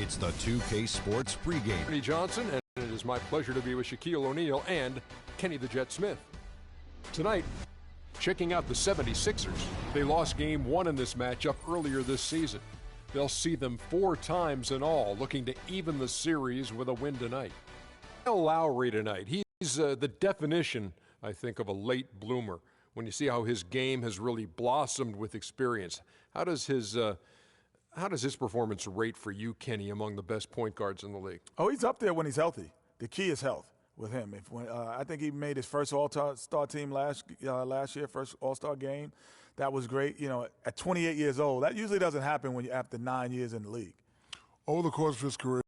It's the 2K Sports pregame. Kenny Johnson, and it is my pleasure to be with Shaquille O'Neal and Kenny the Jet Smith. Tonight, checking out the 76ers. They lost game 1 in this matchup earlier this season. They'll see them 4 times in all, looking to even the series with a win tonight. Kyle Lowry tonight. He's the definition, I think, of a late bloomer. When you see how his game has really blossomed with experience, how does his performance rate for you, Kenny, among the best point guards in the league? Oh, he's up there when he's healthy. The key is health with him. I think he made his first All-Star team last year, first All-Star game. That was great. You know, at 28 years old, that usually doesn't happen when you're after 9 years in the league. Over the course of his career.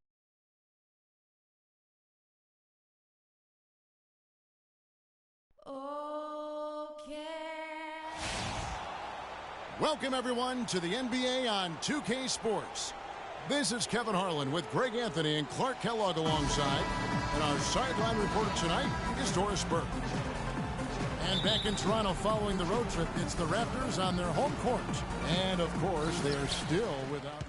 Welcome, everyone, to the NBA on 2K Sports. This is Kevin Harlan with Greg Anthony and Clark Kellogg alongside. And our sideline reporter tonight is Doris Burke. And back in Toronto following the road trip, it's the Raptors on their home court. And, of course, they are still without...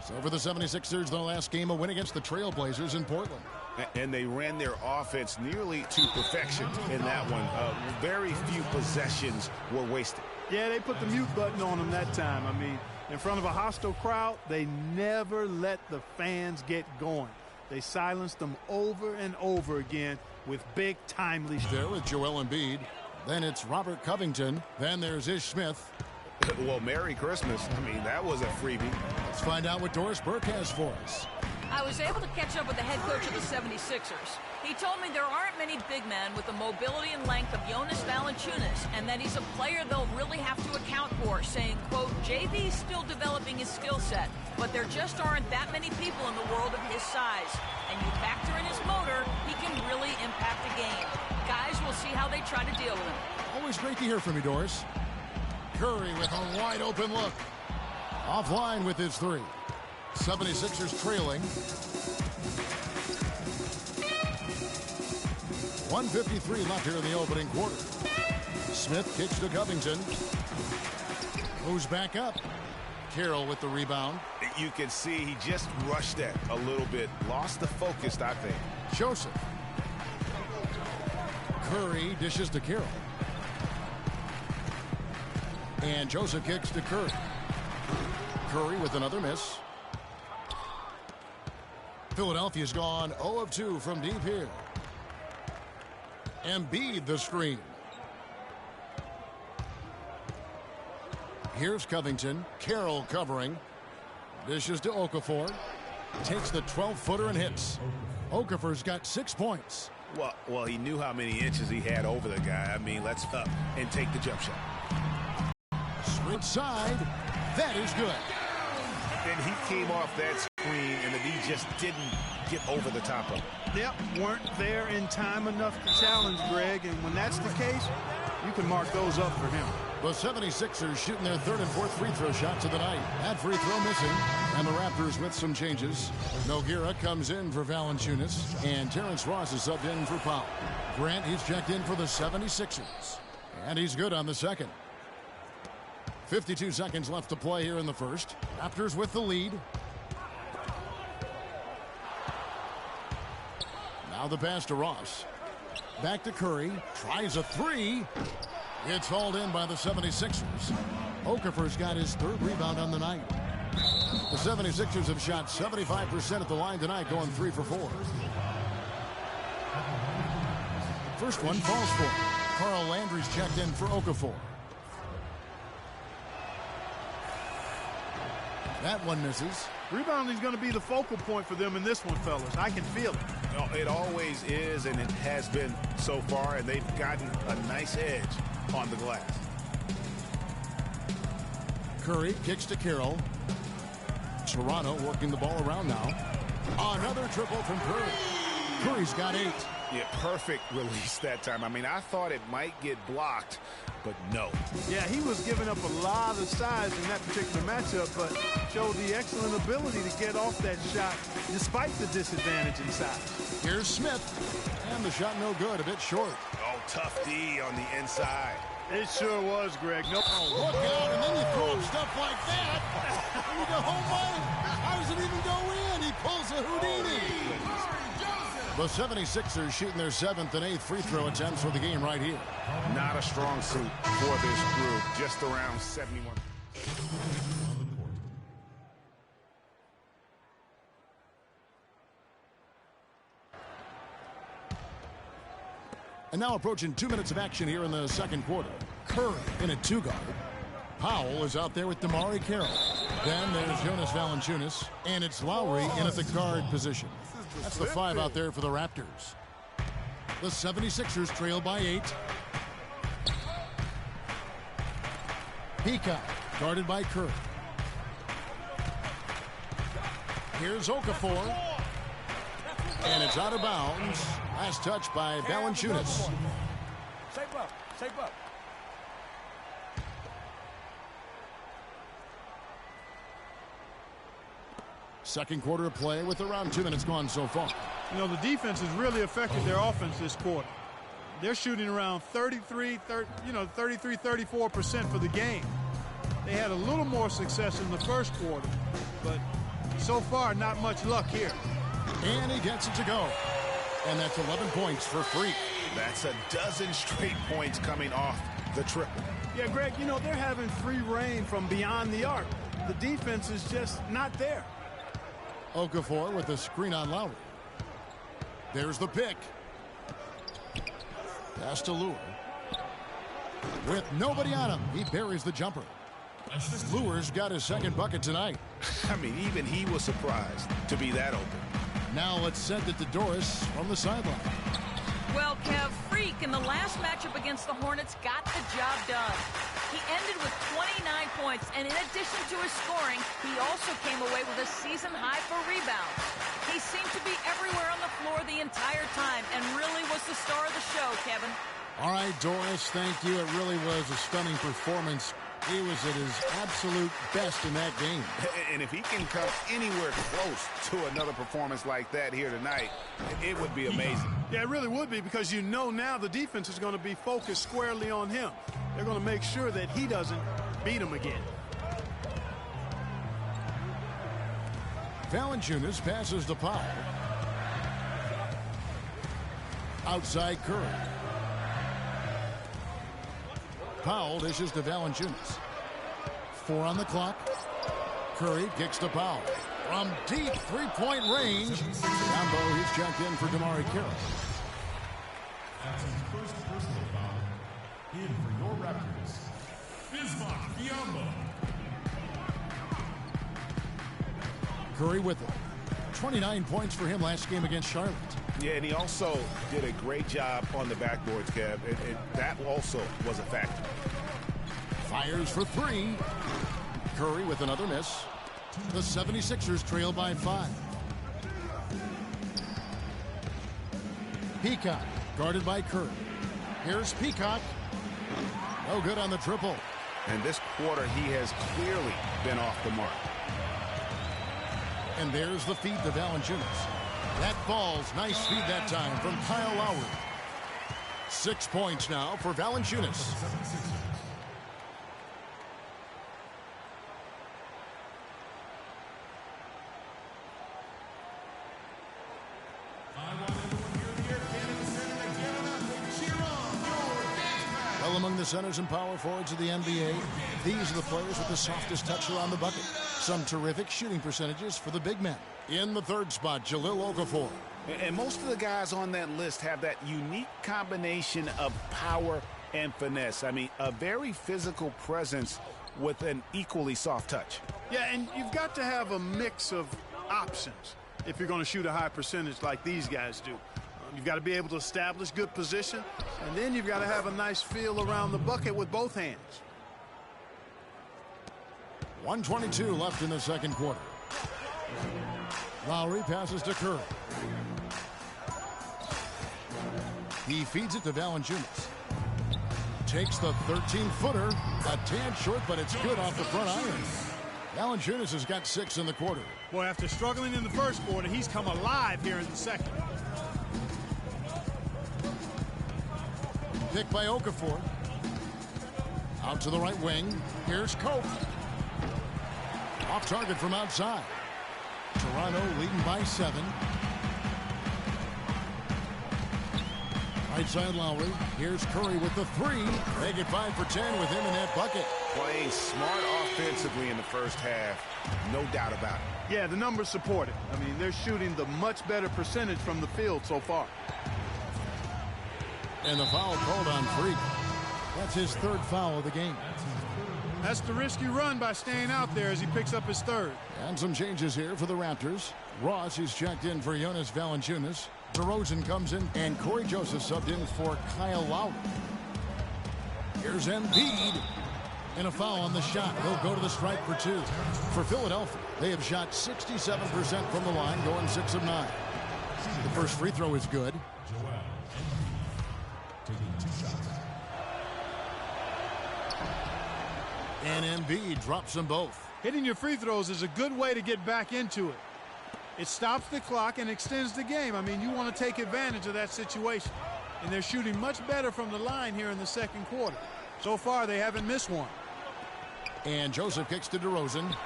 So for the 76ers, their last game, a win against the Trailblazers in Portland. And they ran their offense nearly to perfection in that one. Very few possessions were wasted. Yeah, they put the mute button on them that time. I mean, in front of a hostile crowd, they never let the fans get going. They silenced them over and over again with big timely. There with Joel Embiid. Then it's Robert Covington. Then there's Ish Smith. Well, Merry Christmas. I mean, that was a freebie. Let's find out what Doris Burke has for us. I was able to catch up with the head coach of the 76ers. He told me there aren't many big men with the mobility and length of Jonas Valanciunas, and that he's a player they'll really have to account for, saying, quote, JV's still developing his skill set, but there just aren't that many people in the world of his size. And you factor in his motor, he can really impact a game. Guys will see how they try to deal with him. Always great to hear from you, Doris. Curry with a wide open look. Offline with his 3. 76ers trailing. 1:53 left here in the opening quarter. Smith kicks to Covington. Moves back up. Carroll with the rebound. You can see he just rushed that a little bit. Lost the focus, I think. Joseph. Curry dishes to Carroll. And Joseph kicks to Curry. Curry with another miss. Philadelphia's gone 0 of 2 from deep here. Embiid the screen. Here's Covington. Carroll covering. Dishes to Okafor. Takes the 12-footer and hits. Okafor's got 6 points. Well, he knew how many inches he had over the guy. I mean, let's up and take the jump shot. Switch side. That is good. And he came off that screen, and the D just didn't get over the top of it. Yep, weren't there in time enough to challenge Greg, and when that's the case, you can mark those up for him. The 76ers shooting their 3rd and 4th free throw shots of the night. That free throw missing, and the Raptors with some changes. Nogueira comes in for Valanciunas, and Terrence Ross is subbed in for Powell. Grant, he's checked in for the 76ers, and he's good on the second. 52 seconds left to play here in the first. Raptors with the lead. Now the pass to Ross. Back to Curry. Tries a 3. It's hauled in by the 76ers. Okafor's got his 3rd rebound on the night. The 76ers have shot 75% at the line tonight, going 3 for 4. First one falls for him. Carl Landry's checked in for Okafor. That one misses. Rebounding is going to be the focal point for them in this one, fellas. I can feel it. No, it always is, and it has been so far, and they've gotten a nice edge on the glass. Curry kicks to Carroll. Toronto working the ball around now. Another triple from Curry. Curry's got 8. Yeah, perfect release that time. I mean, I thought it might get blocked, but no. Yeah, he was giving up a lot of size in that particular matchup, but showed the excellent ability to get off that shot despite the disadvantage in size. Here's Smith, and the shot no good, a bit short. Oh, tough D on the inside. It sure was, Greg. Nope. Oh, look out, and then you throw up stuff like that. And you go, oh my, how does it even go in? He pulls a Houdini. The 76ers shooting their 7th and 8th free throw attempts for the game right here. Not a strong suit for this group, just around 71. And now approaching 2 minutes of action here in the second quarter. Curry in a 2-guard. Powell is out there with Damari Carroll. Then there's Jonas Valanciunas, and it's Lowry in at the guard position. That's the 5 out there for the Raptors. The 76ers trail by 8. Peacock guarded by Curry. Here's Okafor. And it's out of bounds. Last touch by Valanciunas. Shape up. Shape up. Second quarter of play with around 2 minutes gone so far. You know, the defense has really affected their offense this quarter. They're shooting around 33-34% for the game. They had a little more success in the first quarter, but so far, not much luck here. And he gets it to go. And that's 11 points for Freak. That's a dozen straight points coming off the triple. Yeah, Greg, you know, they're having free reign from beyond the arc. The defense is just not there. Okafor with the screen on Lowry. There's the pick. Pass to Lure. With nobody on him, he buries the jumper. Lure's got his second bucket tonight. I mean, even he was surprised to be that open. Now let's send it to Doris from the sideline. Well, Kev, Freak in the last matchup against the Hornets got the job done. He ended with 29 points, and in addition to his scoring, he also came away with a season high for rebounds. He seemed to be everywhere on the floor the entire time and really was the star of the show, Kevin. All right, Doris, thank you. It really was a stunning performance. He was at his absolute best in that game. And if he can come anywhere close to another performance like that here tonight, it would be amazing. Yeah, it really would be, because you know now the defense is going to be focused squarely on him. They're going to make sure that he doesn't beat him again. Valanciunas passes to Powell. Outside Curry. Powell dishes to Valanciunas. 4 on the clock. Curry kicks to Powell. From deep three-point range. Rambo, he's checked in for Damari Carroll. That's his first personal foul. In for your Raptors, Bismarck Biyombo. Curry with it. 29 points for him last game against Charlotte. Yeah, and he also did a great job on the backboards, Kev. That also was a factor. Fires for 3. Curry with another miss. The 76ers trail by 5. Peacock guarded by Curry. Here's Peacock. No good on the triple. And this quarter, he has clearly been off the mark. And there's the feed to Valanciunas. That falls. Nice feed that time from Kyle Lowry. 6 points now for Valanciunas. Well, among the centers and power forwards of the NBA, these are the players with the softest touch around the bucket. Some terrific shooting percentages for the big men. In the third spot, Jahlil Okafor. And most of the guys on that list have that unique combination of power and finesse. I mean, a very physical presence with an equally soft touch. Yeah, and you've got to have a mix of options if you're going to shoot a high percentage like these guys do. You've got to be able to establish good position, and then you've got to have a nice feel around the bucket with both hands. 1:22 left in the second quarter. Lowry passes to Curry. He feeds it to Valanciunas. takes the 13-footer. A tad short, but it's good off the front iron. Valanciunas has got 6 in the quarter. Boy, after struggling in the first quarter, he's come alive here in the second. Pick by Okafor. Out to the right wing. Here's Cope. Off target from outside. Toronto leading by 7. Right side Lowry. Here's Curry with the 3. Make it 5 for 10 with him in that bucket. Playing smart offensively in the first half. No doubt about it. Yeah, the numbers support it. I mean, they're shooting the much better percentage from the field so far. And the foul called on Freak. That's his 3rd foul of the game. That's the risk you run by staying out there as he picks up his 3rd. And some changes here for the Raptors. Ross is checked in for Jonas Valanciunas. DeRozan comes in, and Corey Joseph subbed in for Kyle Lowry. Here's Embiid. And a foul on the shot. He'll go to the stripe for 2. For Philadelphia, they have shot 67% from the line, going 6 of 9. The first free throw is good. And Embiid drops them both. Hitting your free throws is a good way to get back into it. It stops the clock and extends the game. I mean, you want to take advantage of that situation. And they're shooting much better from the line here in the second quarter. So far, they haven't missed one. And Joseph kicks to DeRozan.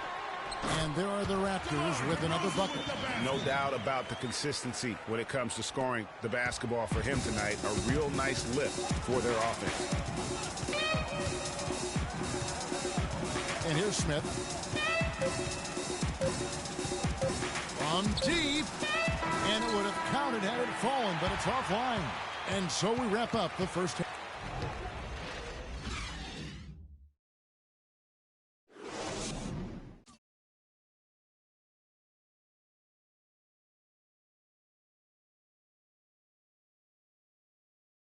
And there are the Raptors with another bucket. No doubt about the consistency when it comes to scoring the basketball for him tonight. A real nice lift for their offense. And here's Smith. From deep. And it would have counted had it fallen, but it's offline. And so we wrap up the first half.